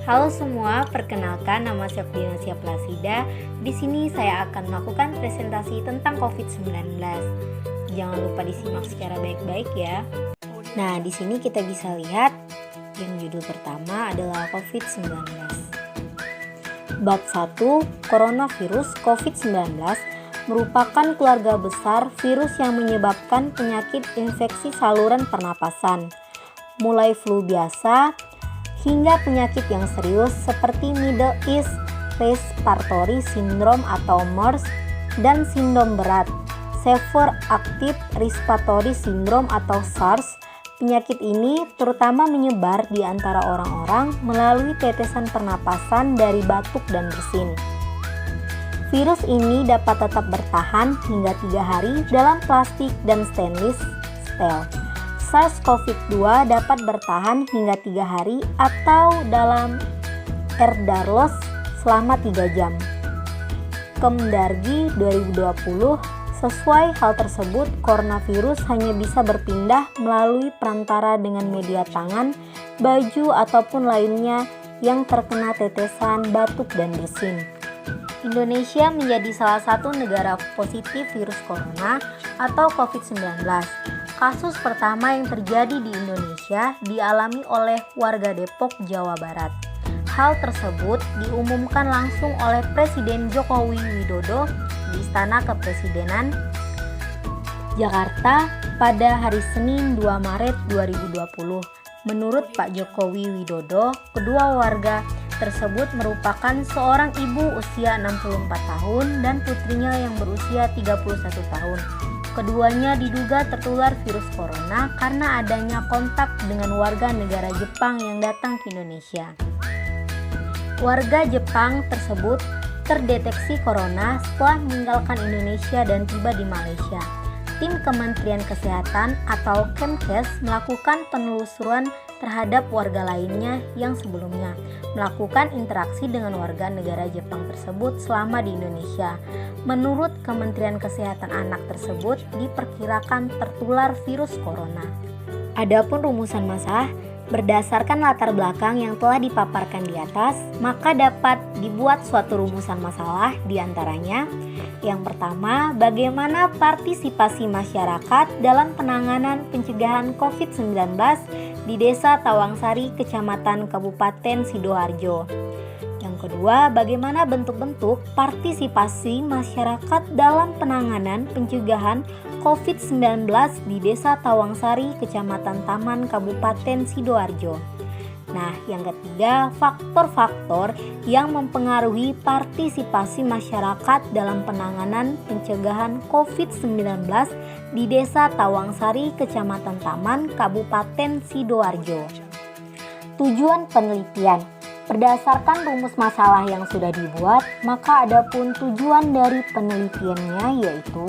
Halo semua, perkenalkan nama Sepdina Plasida. Di sini saya akan melakukan presentasi tentang COVID-19. Jangan lupa disimak secara baik-baik ya. Nah, di sini kita bisa lihat yang judul pertama adalah COVID-19. Bab 1, Coronavirus COVID-19 merupakan keluarga besar virus yang menyebabkan penyakit infeksi saluran pernapasan, mulai flu biasa hingga penyakit yang serius seperti Middle East Respiratory Syndrome atau MERS dan sindrom berat Severe Acute Respiratory Syndrome atau SARS. Penyakit ini terutama menyebar di antara orang-orang melalui tetesan pernapasan dari batuk dan bersin. Virus ini dapat tetap bertahan hingga 3 hari dalam plastik dan stainless steel. SARS-CoV-2 dapat bertahan hingga 3 hari atau dalam airdarlos selama 3 jam. Kemdargi 2020, sesuai hal tersebut, coronavirus hanya bisa berpindah melalui perantara dengan media tangan, baju, ataupun lainnya yang terkena tetesan batuk dan bersin. Indonesia menjadi salah satu negara positif virus corona atau COVID-19. Kasus pertama yang terjadi di Indonesia dialami oleh warga Depok, Jawa Barat. Hal tersebut diumumkan langsung oleh Presiden Joko Widodo di Istana Kepresidenan Jakarta pada hari Senin 2 Maret 2020. Menurut Pak Joko Widodo, kedua warga tersebut merupakan seorang ibu usia 64 tahun dan putrinya yang berusia 31 tahun. Keduanya diduga tertular virus corona karena adanya kontak dengan warga negara Jepang yang datang ke Indonesia. Warga Jepang tersebut terdeteksi corona setelah meninggalkan Indonesia dan tiba di Malaysia. Tim Kementerian Kesehatan atau Kemkes melakukan penelusuran terhadap warga lainnya yang sebelumnya melakukan interaksi dengan warga negara Jepang tersebut selama di Indonesia. Menurut Kementerian Kesehatan, anak tersebut diperkirakan tertular virus corona. Adapun rumusan masalah berdasarkan latar belakang yang telah dipaparkan di atas, maka dapat dibuat suatu rumusan masalah di antaranya. Yang pertama, bagaimana partisipasi masyarakat dalam penanganan pencegahan COVID-19 di Desa Tawangsari, Kecamatan Kabupaten Sidoarjo. Yang kedua, bagaimana bentuk-bentuk partisipasi masyarakat dalam penanganan pencegahan COVID-19 di Desa Tawangsari, Kecamatan Taman, Kabupaten Sidoarjo. Nah, yang ketiga, faktor-faktor yang mempengaruhi partisipasi masyarakat dalam penanganan pencegahan COVID-19 di Desa Tawangsari, Kecamatan Taman, Kabupaten Sidoarjo. Tujuan penelitian. Berdasarkan rumus masalah yang sudah dibuat, maka adapun tujuan dari penelitiannya yaitu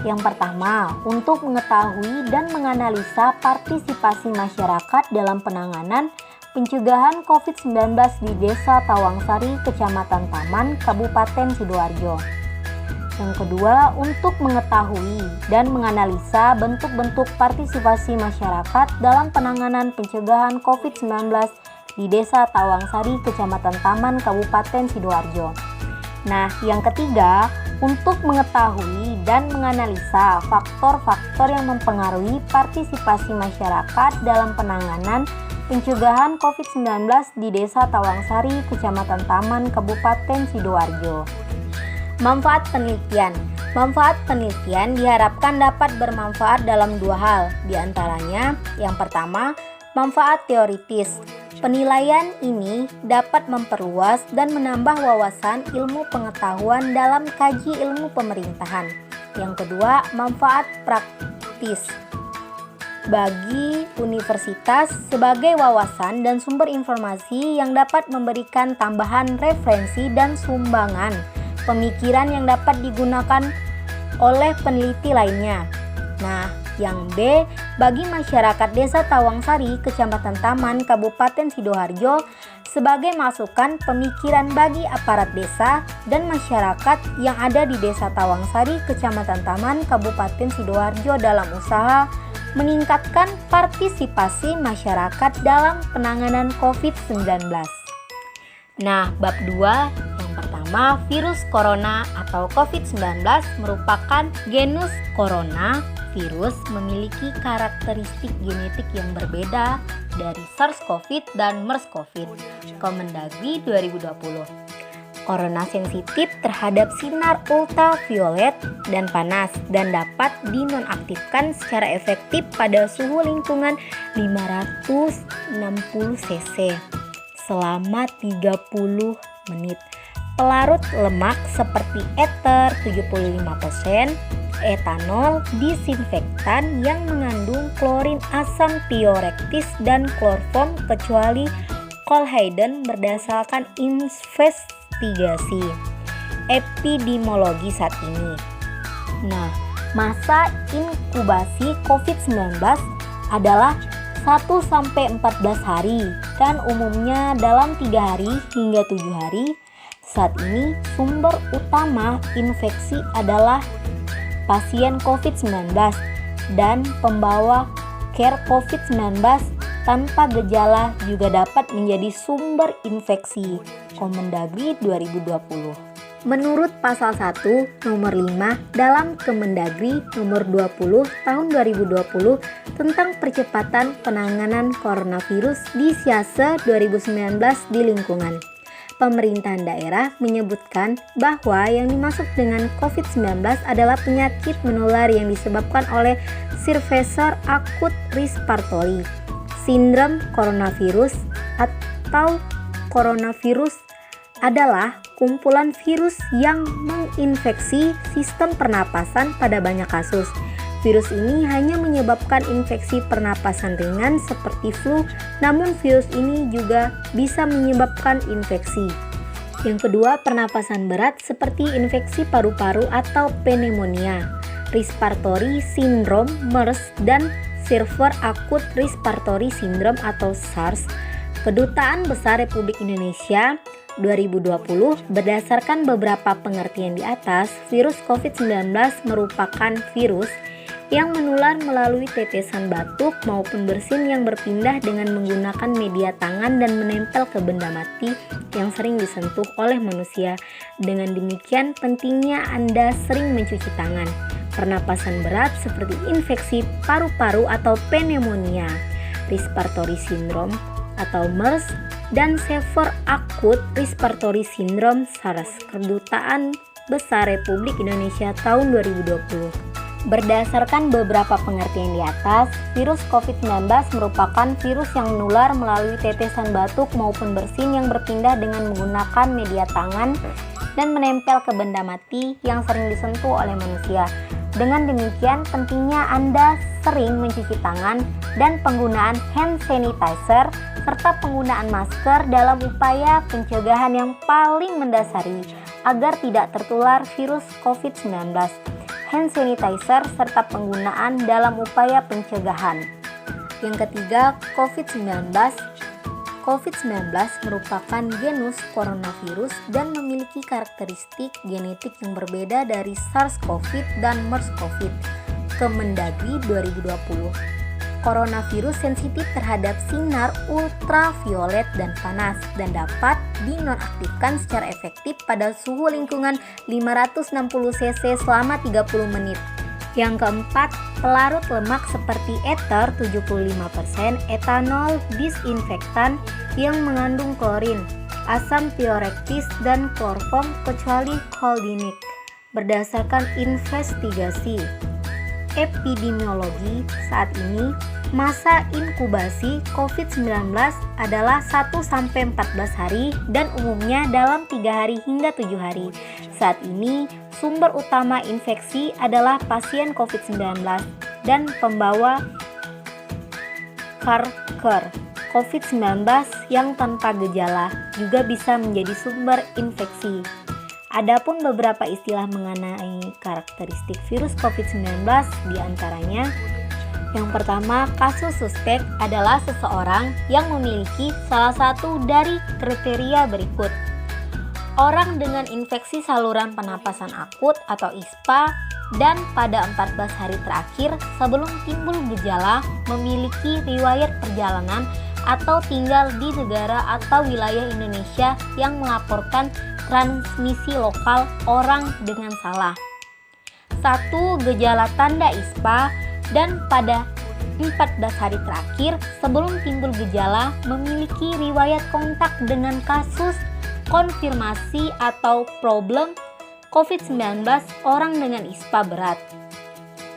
yang pertama, untuk mengetahui dan menganalisa partisipasi masyarakat dalam penanganan pencegahan COVID-19 di Desa Tawangsari, Kecamatan Taman, Kabupaten Sidoarjo. Yang kedua, untuk mengetahui dan menganalisa bentuk-bentuk partisipasi masyarakat dalam penanganan pencegahan COVID-19 di Desa Tawangsari, Kecamatan Taman, Kabupaten Sidoarjo. Nah, yang ketiga, untuk mengetahui dan menganalisa faktor-faktor yang mempengaruhi partisipasi masyarakat dalam penanganan pencegahan COVID-19 di Desa Tawangsari, Kecamatan Taman, Kabupaten Sidoarjo. Manfaat penelitian. Manfaat penelitian diharapkan dapat bermanfaat dalam 2 hal, diantaranya yang pertama, manfaat teoritis. Penilaian ini dapat memperluas dan menambah wawasan ilmu pengetahuan dalam kaji ilmu pemerintahan. Yang kedua, manfaat praktis bagi universitas sebagai wawasan dan sumber informasi yang dapat memberikan tambahan referensi dan sumbangan pemikiran yang dapat digunakan oleh peneliti lainnya. Nah, yang B, bagi masyarakat Desa Tawangsari, Kecamatan Taman, Kabupaten Sidoarjo sebagai masukan pemikiran bagi aparat desa dan masyarakat yang ada di Desa Tawangsari, Kecamatan Taman, Kabupaten Sidoarjo dalam usaha meningkatkan partisipasi masyarakat dalam penanganan COVID-19. Nah, bab 2 yang pertama, virus corona atau COVID-19 merupakan genus corona. Virus memiliki karakteristik genetik yang berbeda dari SARS-CoV dan MERS-CoV. Kemendagri 2020. Corona sensitif terhadap sinar ultraviolet dan panas dan dapat dinonaktifkan secara efektif pada suhu lingkungan 560 cc selama 30 menit. Pelarut lemak seperti ether 75%, etanol, disinfektan yang mengandung klorin asam tiorektis dan klorform kecuali kolhaiden berdasarkan investigasi epidemiologi saat ini. Nah, masa inkubasi COVID-19 adalah 1-14 hari dan umumnya dalam 3 hari hingga 7 hari. Saat ini sumber utama infeksi adalah pasien COVID-19 dan pembawa care COVID-19 tanpa gejala juga dapat menjadi sumber infeksi. Kemendagri 2020. Menurut pasal 1 nomor 5 dalam Kemendagri nomor 20 tahun 2020 tentang percepatan penanganan coronavirus di Siase 2019 di lingkungan. Pemerintahan daerah menyebutkan bahwa yang dimaksud dengan COVID-19 adalah penyakit menular yang disebabkan oleh Severe Acute Respiratory Syndrome coronavirus atau coronavirus adalah kumpulan virus yang menginfeksi sistem pernapasan pada banyak kasus. Virus ini hanya menyebabkan infeksi pernapasan ringan seperti flu, namun virus ini juga bisa menyebabkan infeksi. Yang kedua, pernapasan berat seperti infeksi paru-paru atau pneumonia, respiratory syndrome MERS dan Severe Acute Respiratory Syndrome atau SARS. Kedutaan Besar Republik Indonesia 2020 berdasarkan beberapa pengertian di atas, virus COVID-19 merupakan virus yang menular melalui tetesan batuk maupun bersin yang berpindah dengan menggunakan media tangan dan menempel ke benda mati yang sering disentuh oleh manusia. Dengan demikian, pentingnya Anda sering mencuci tangan. Pernapasan berat seperti infeksi paru-paru atau pneumonia, respiratory syndrome atau MERS, dan Severe Acute Respiratory Syndrome SARS. Kedutaan Besar Republik Indonesia tahun 2020. Berdasarkan beberapa pengertian di atas, virus COVID-19 merupakan virus yang menular melalui tetesan batuk maupun bersin yang berpindah dengan menggunakan media tangan dan menempel ke benda mati yang sering disentuh oleh manusia. Dengan demikian, pentingnya Anda sering mencuci tangan dan penggunaan hand sanitizer serta penggunaan masker dalam upaya pencegahan yang paling mendasari agar tidak tertular virus COVID-19. Hand sanitizer serta penggunaan dalam upaya pencegahan. Yang ketiga, COVID-19. COVID-19 merupakan genus coronavirus dan memiliki karakteristik genetik yang berbeda dari SARS-CoV dan MERS-CoV. Kemendagri 2020. Coronavirus sensitif terhadap sinar ultraviolet dan panas dan dapat dinonaktifkan secara efektif pada suhu lingkungan 560 cc selama 30 menit. Yang keempat, pelarut lemak seperti ether 75%, etanol, disinfektan yang mengandung klorin, asam tiorektis dan klorform kecuali koldinik. Berdasarkan investigasi epidemiologi saat ini, masa inkubasi COVID-19 adalah 1-14 hari dan umumnya dalam 3 hari hingga 7 hari. Saat ini, sumber utama infeksi adalah pasien COVID-19 dan pembawa care COVID-19 yang tanpa gejala juga bisa menjadi sumber infeksi. Adapun beberapa istilah mengenai karakteristik virus COVID-19 diantaranya, yang pertama, kasus suspek adalah seseorang yang memiliki salah satu dari kriteria berikut. Orang dengan infeksi saluran pernapasan akut atau ISPA dan pada 14 hari terakhir sebelum timbul gejala memiliki riwayat perjalanan atau tinggal di negara atau wilayah Indonesia yang melaporkan transmisi lokal orang dengan salah. 1. Gejala tanda ISPA dan pada 14 hari terakhir sebelum timbul gejala memiliki riwayat kontak dengan kasus konfirmasi atau problem COVID-19 orang dengan ISPA berat.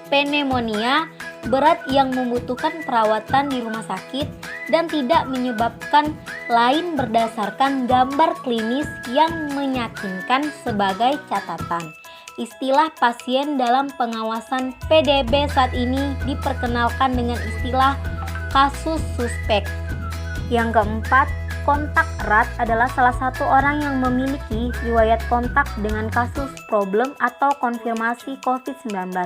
Pneumonia berat yang membutuhkan perawatan di rumah sakit dan tidak menyebabkan lain berdasarkan gambar klinis yang meyakinkan sebagai catatan. Istilah pasien dalam pengawasan PDB saat ini diperkenalkan dengan istilah kasus suspek. Yang keempat, kontak erat adalah salah satu orang yang memiliki riwayat kontak dengan kasus problem atau konfirmasi COVID-19.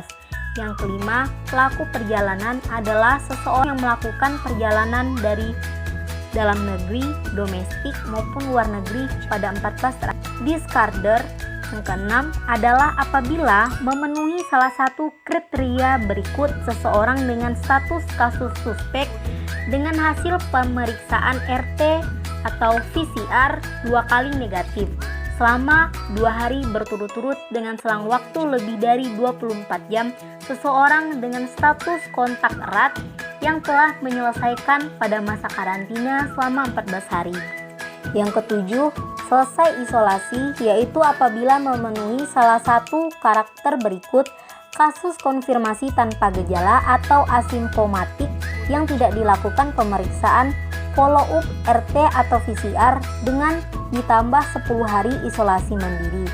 Yang kelima, pelaku perjalanan adalah seseorang yang melakukan perjalanan dari dalam negeri, domestik maupun luar negeri pada 14 terakhir. Discarder. Yang keenam adalah apabila memenuhi salah satu kriteria berikut seseorang dengan status kasus suspek dengan hasil pemeriksaan RT atau PCR 2 kali negatif selama 2 hari berturut-turut dengan selang waktu lebih dari 24 jam, seseorang dengan status kontak erat yang telah menyelesaikan pada masa karantina selama 14 hari. Yang ketujuh, selesai isolasi, yaitu apabila memenuhi salah satu karakter berikut: kasus konfirmasi tanpa gejala atau asimptomatik yang tidak dilakukan pemeriksaan follow-up RT atau PCR dengan ditambah 10 hari isolasi mandiri.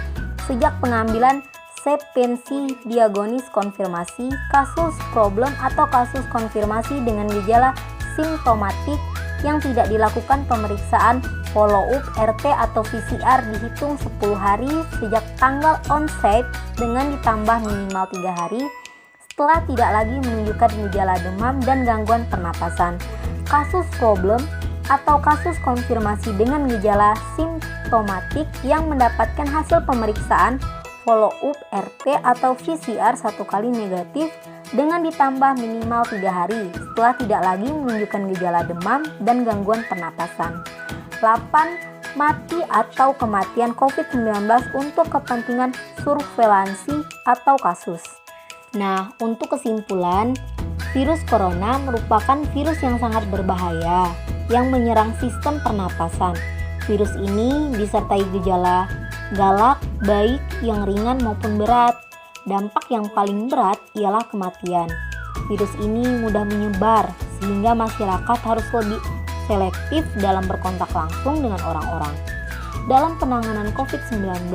Sejak pengambilan sekvensi diagonis konfirmasi, kasus problem atau kasus konfirmasi dengan gejala simptomatik yang tidak dilakukan pemeriksaan follow-up RT atau PCR dihitung 10 hari sejak tanggal onset dengan ditambah minimal 3 hari setelah tidak lagi menunjukkan gejala demam dan gangguan pernapasan. Kasus problem atau kasus konfirmasi dengan gejala simptomatik yang mendapatkan hasil pemeriksaan follow-up RT atau PCR 1 kali negatif dengan ditambah minimal 3 hari setelah tidak lagi menunjukkan gejala demam dan gangguan pernapasan. 8. Mati atau kematian COVID-19 untuk kepentingan surveillance atau kasus. Nah, untuk kesimpulan, virus corona merupakan virus yang sangat berbahaya yang menyerang sistem pernapasan. Virus ini disertai gejala galak, baik yang ringan maupun berat. Dampak yang paling berat ialah kematian. Virus ini mudah menyebar sehingga masyarakat harus lebih selektif dalam berkontak langsung dengan orang-orang. Dalam penanganan COVID-19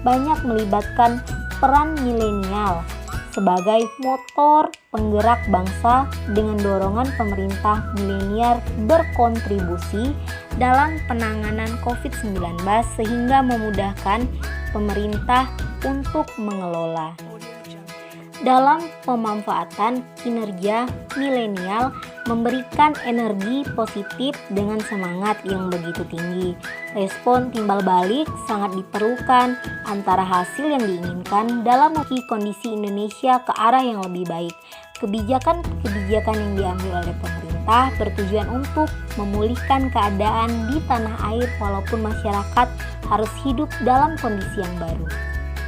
banyak melibatkan peran milenial sebagai motor penggerak bangsa dengan dorongan pemerintah milenial berkontribusi dalam penanganan COVID-19 sehingga memudahkan pemerintah untuk mengelola. Dalam pemanfaatan kinerja milenial memberikan energi positif dengan semangat yang begitu tinggi. Respon timbal balik sangat diperlukan antara hasil yang diinginkan dalam memiliki kondisi Indonesia ke arah yang lebih baik. Kebijakan-kebijakan yang diambil oleh pemerintah bertujuan untuk memulihkan keadaan di tanah air walaupun masyarakat harus hidup dalam kondisi yang baru.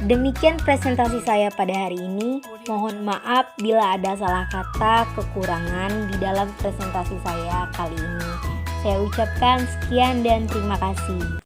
Demikian presentasi saya pada hari ini. Mohon maaf bila ada salah kata, kekurangan di dalam presentasi saya kali ini. Saya ucapkan sekian dan terima kasih.